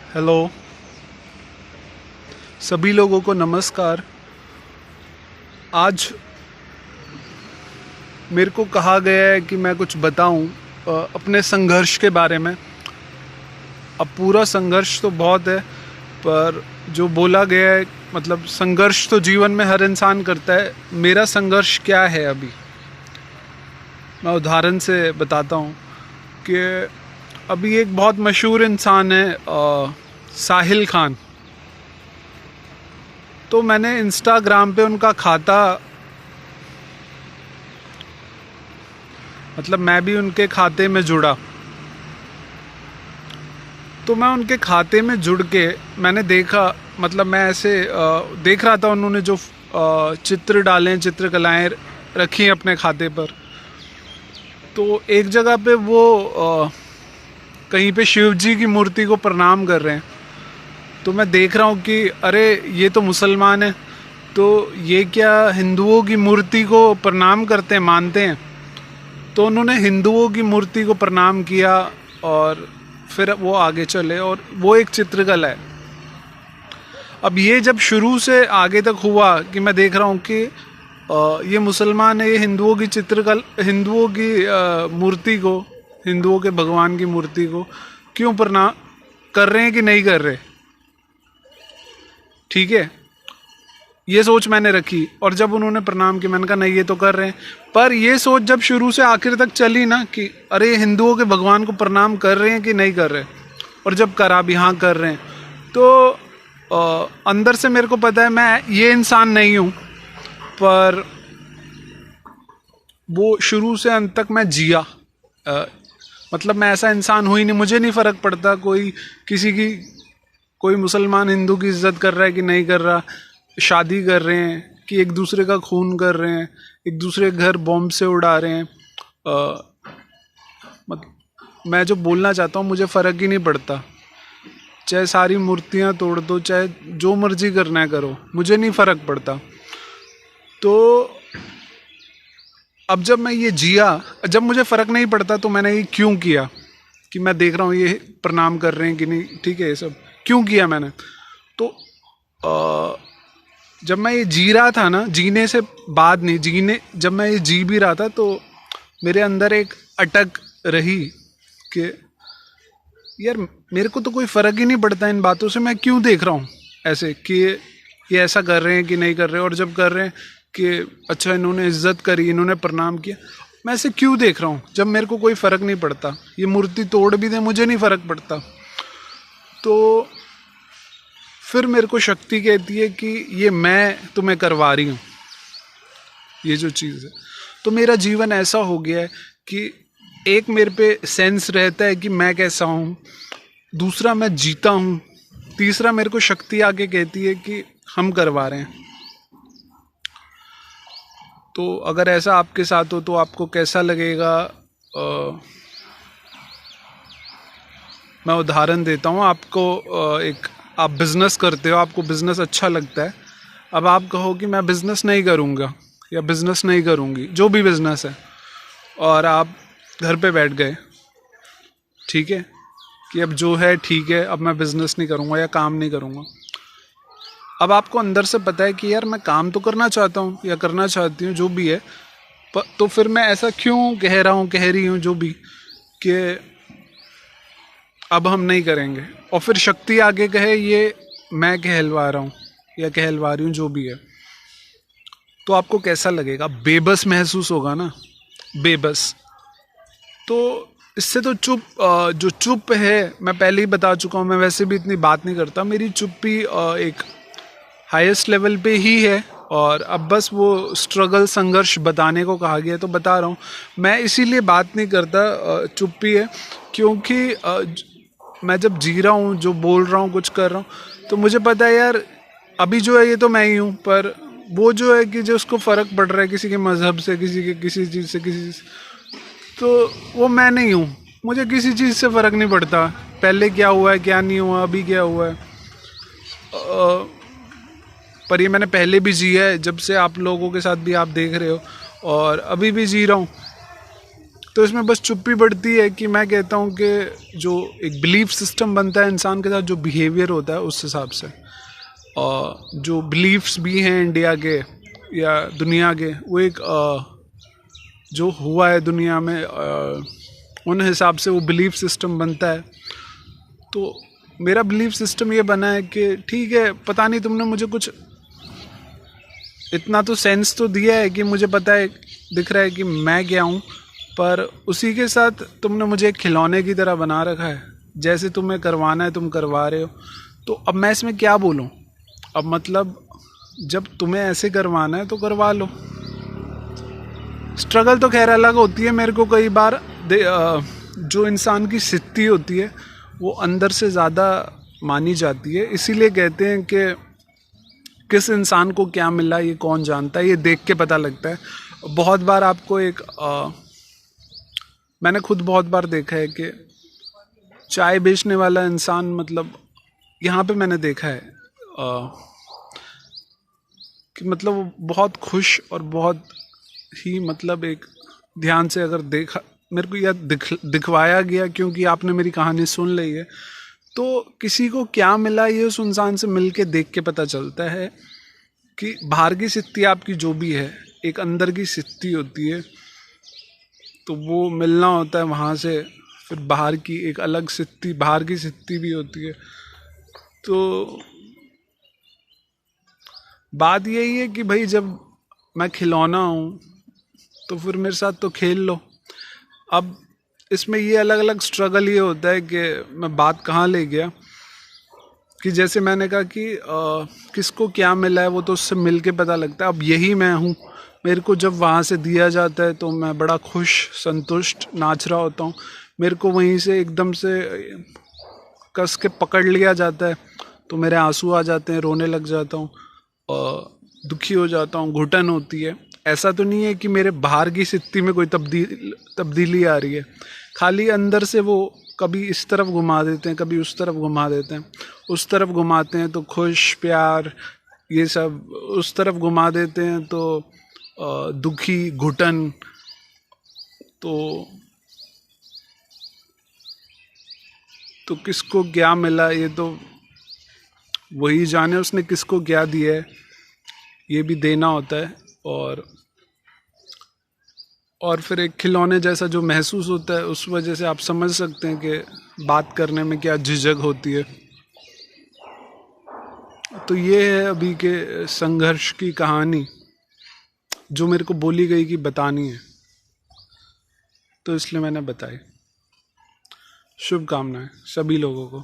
Hello सभी लोगों को नमस्कार। आज मेरे को कहा गया है कि मैं कुछ बताऊं अपने संघर्ष के बारे में। अब पूरा संघर्ष तो बहुत है, पर जो बोला गया है मतलब संघर्ष तो जीवन में हर इंसान करता है। मेरा संघर्ष क्या है अभी, मैं उदाहरण से बताता हूं कि अभी एक बहुत मशहूर इंसान है साहिल खान। तो मैंने इंस्टाग्राम पे उनका खाता, मतलब मैं भी उनके खाते में जुड़ा। तो मैं उनके खाते में जुड़ के मैंने देखा, मतलब मैं ऐसे देख रहा था उन्होंने जो चित्र डाले हैं, चित्रकलाएं रखी हैं अपने खाते पर। तो एक जगह पे वो कहीं पे शिव जी की मूर्ति को प्रणाम कर रहे हैं। तो मैं देख रहा हूँ कि अरे ये तो मुसलमान है, तो ये क्या हिंदुओं की मूर्ति को प्रणाम करते हैं, मानते हैं। तो उन्होंने हिंदुओं की मूर्ति को प्रणाम किया और फिर वो आगे चले, और वो एक चित्रकला है। अब ये जब शुरू से आगे तक हुआ कि मैं देख रहा हूँ कि ये मुसलमान है, ये हिंदुओं की हिंदुओं की मूर्ति को, हिंदुओं के भगवान की मूर्ति को क्यों प्रणाम कर रहे हैं कि नहीं कर रहे। ठीक है, ये सोच मैंने रखी, और जब उन्होंने प्रणाम किया मैंने कहा नहीं ये तो कर रहे हैं। पर ये सोच जब शुरू से आखिर तक चली ना कि अरे हिंदुओं के भगवान को प्रणाम कर रहे हैं कि नहीं कर रहे, और जब करा भी हाँ कर रहे हैं, तो अंदर से मेरे को पता है मैं ये इंसान नहीं हूँ। पर वो शुरू से अंत तक मैं जिया, मतलब मैं ऐसा इंसान हुई नहीं। मुझे नहीं फ़र्क पड़ता कोई किसी की, कोई मुसलमान हिंदू की इज्जत कर रहा है कि नहीं कर रहा, शादी कर रहे हैं कि एक दूसरे का खून कर रहे हैं, एक दूसरे के घर बॉम्ब से उड़ा रहे हैं। मैं जो बोलना चाहता हूँ मुझे फ़र्क ही नहीं पड़ता, चाहे सारी मूर्तियाँ तोड़ दो, चाहे जो मर्जी करना है करो, मुझे नहीं फ़र्क पड़ता। तो अब जब मैं ये जिया, जब मुझे फ़र्क नहीं पड़ता तो मैंने ये क्यों किया कि मैं देख रहा हूँ ये प्रणाम कर रहे हैं कि नहीं, ठीक है, ये सब क्यों किया मैंने। तो जब मैं ये जी रहा था ना, जीने से बाद नहीं, जीने जब मैं ये जी भी रहा था तो मेरे अंदर एक अटक रही कि यार मेरे को तो कोई फ़र्क ही नहीं पड़ता इन बातों से, मैं क्यों देख रहा हूँ ऐसे कि ये ऐसा कर रहे हैं कि नहीं कर रहे, और जब कर रहे हैं कि अच्छा इन्होंने इज्जत करी, इन्होंने प्रणाम किया, मैं ऐसे क्यों देख रहा हूँ जब मेरे को कोई फ़र्क नहीं पड़ता। ये मूर्ति तोड़ भी दे मुझे नहीं फ़र्क पड़ता। तो फिर मेरे को शक्ति कहती है कि ये मैं तुम्हें करवा रही हूँ ये जो चीज़ है। तो मेरा जीवन ऐसा हो गया है कि एक मेरे पे सेंस रहता है कि मैं कैसा हूँ, दूसरा मैं जीता हूँ, तीसरा मेरे को शक्ति आके कहती है कि हम करवा रहे हैं। तो अगर ऐसा आपके साथ हो तो आपको कैसा लगेगा। मैं उदाहरण देता हूँ आपको। एक आप बिज़नेस करते हो, आपको बिज़नेस अच्छा लगता है। अब आप कहो कि मैं बिज़नेस नहीं करूँगा या बिज़नेस नहीं करूँगी, जो भी बिज़नेस है, और आप घर पे बैठ गए, ठीक है, कि अब जो है ठीक है, अब मैं बिज़नेस नहीं करूँगा या काम नहीं करूँगा। अब आपको अंदर से पता है कि यार मैं काम तो करना चाहता हूँ या करना चाहती हूँ, जो भी है, तो फिर मैं ऐसा क्यों कह रहा हूँ, कह रही हूँ जो भी, कि अब हम नहीं करेंगे, और फिर शक्ति आगे कहे ये मैं कहलवा रहा हूँ या कहलवा रही हूँ, जो भी है, तो आपको कैसा लगेगा। बेबस महसूस होगा ना, बेबस। तो इससे तो जो चुप है, मैं पहले ही बता चुका हूँ, मैं वैसे भी इतनी बात नहीं करता, मेरी चुप्पी एक हाईएस्ट लेवल पे ही है। और अब बस वो स्ट्रगल, संघर्ष बताने को कहा गया है तो बता रहा हूँ। मैं इसीलिए बात नहीं करता, चुप्पी है, क्योंकि मैं जब जी रहा हूँ, जो बोल रहा हूँ, कुछ कर रहा हूँ, तो मुझे पता है यार अभी जो है ये तो मैं ही हूँ। पर वो जो है कि जो उसको फ़र्क पड़ रहा है किसी के मज़हब से, किसी के किसी चीज़ से, किसी चीज़, तो वो मैं नहीं हूँ। मुझे किसी चीज़ से फ़र्क नहीं पड़ता, पहले क्या हुआ है, क्या नहीं हुआ, अभी क्या हुआ है। पर ये मैंने पहले भी जिया है, जब से आप लोगों के साथ भी आप देख रहे हो, और अभी भी जी रहा हूँ। तो इसमें बस चुप्पी बढ़ती है कि मैं कहता हूँ कि जो एक बिलीफ सिस्टम बनता है इंसान के साथ, जो बिहेवियर होता है उस हिसाब से, और जो बिलीफ्स भी हैं इंडिया के या दुनिया के, वो एक जो हुआ है दुनिया में उन हिसाब से वो बिलीफ सिस्टम बनता है। तो मेरा बिलीफ सिस्टम ये बना है कि ठीक है, पता नहीं तुमने मुझे कुछ इतना तो सेंस तो दिया है कि मुझे पता है, दिख रहा है कि मैं क्या हूँ, पर उसी के साथ तुमने मुझे एक खिलौने की तरह बना रखा है। जैसे तुम्हें करवाना है तुम करवा रहे हो, तो अब मैं इसमें क्या बोलूँ? अब मतलब जब तुम्हें ऐसे करवाना है तो करवा लो। स्ट्रगल तो खैर अलग होती है। मेरे को कई बार जो इंसान की सिद्धि होती है वो अंदर से ज़्यादा मानी जाती है। इसीलिए कहते हैं कि किस इंसान को क्या मिला ये कौन जानता है, ये देख के पता लगता है। बहुत बार आपको एक मैंने खुद बहुत बार देखा है कि चाय बेचने वाला इंसान, मतलब यहाँ पे मैंने देखा है कि मतलब वो बहुत खुश और बहुत ही मतलब एक ध्यान से अगर देखा, मेरे को यह दिखवाया गया क्योंकि आपने मेरी कहानी सुन ली है, तो किसी को क्या मिला ये उस इंसान से मिल के देख के पता चलता है कि बाहर की सिद्धि आपकी जो भी है, एक अंदर की सिद्धि होती है, तो वो मिलना होता है वहाँ से। फिर बाहर की एक अलग सिद्धि, बाहर की सिद्धि भी होती है। तो बात यही है कि भाई जब मैं खिलौना हूँ तो फिर मेरे साथ तो खेल लो। अब इसमें ये अलग अलग स्ट्रगल ये होता है कि मैं बात कहाँ ले गया, कि जैसे मैंने कहा कि किसको क्या मिला है वो तो उससे मिल के पता लगता है। अब यही मैं हूँ, मेरे को जब वहाँ से दिया जाता है तो मैं बड़ा खुश संतुष्ट नाच रहा होता हूँ। मेरे को वहीं से एकदम से कस के पकड़ लिया जाता है तो मेरे आंसू आ जाते हैं, रोने लग जाता हूँ और दुखी हो जाता हूँ, घुटन होती है। ऐसा तो नहीं है कि मेरे बाहर की स्थिति में कोई तब्दीली आ रही है, खाली अंदर से वो कभी इस तरफ घुमा देते हैं, कभी उस तरफ घुमा देते हैं। उस तरफ घुमाते हैं तो खुश प्यार ये सब, उस तरफ घुमा देते हैं तो दुखी घुटन। तो किसको क्या मिला ये तो वही जाने, उसने किसको क्या दिया है ये भी देना होता है। और फिर एक खिलौने जैसा जो महसूस होता है, उस वजह से आप समझ सकते हैं कि बात करने में क्या झिझक होती है। तो ये है अभी के संघर्ष की कहानी जो मेरे को बोली गई कि बतानी है, तो इसलिए मैंने बताई। शुभकामनाएं सभी लोगों को।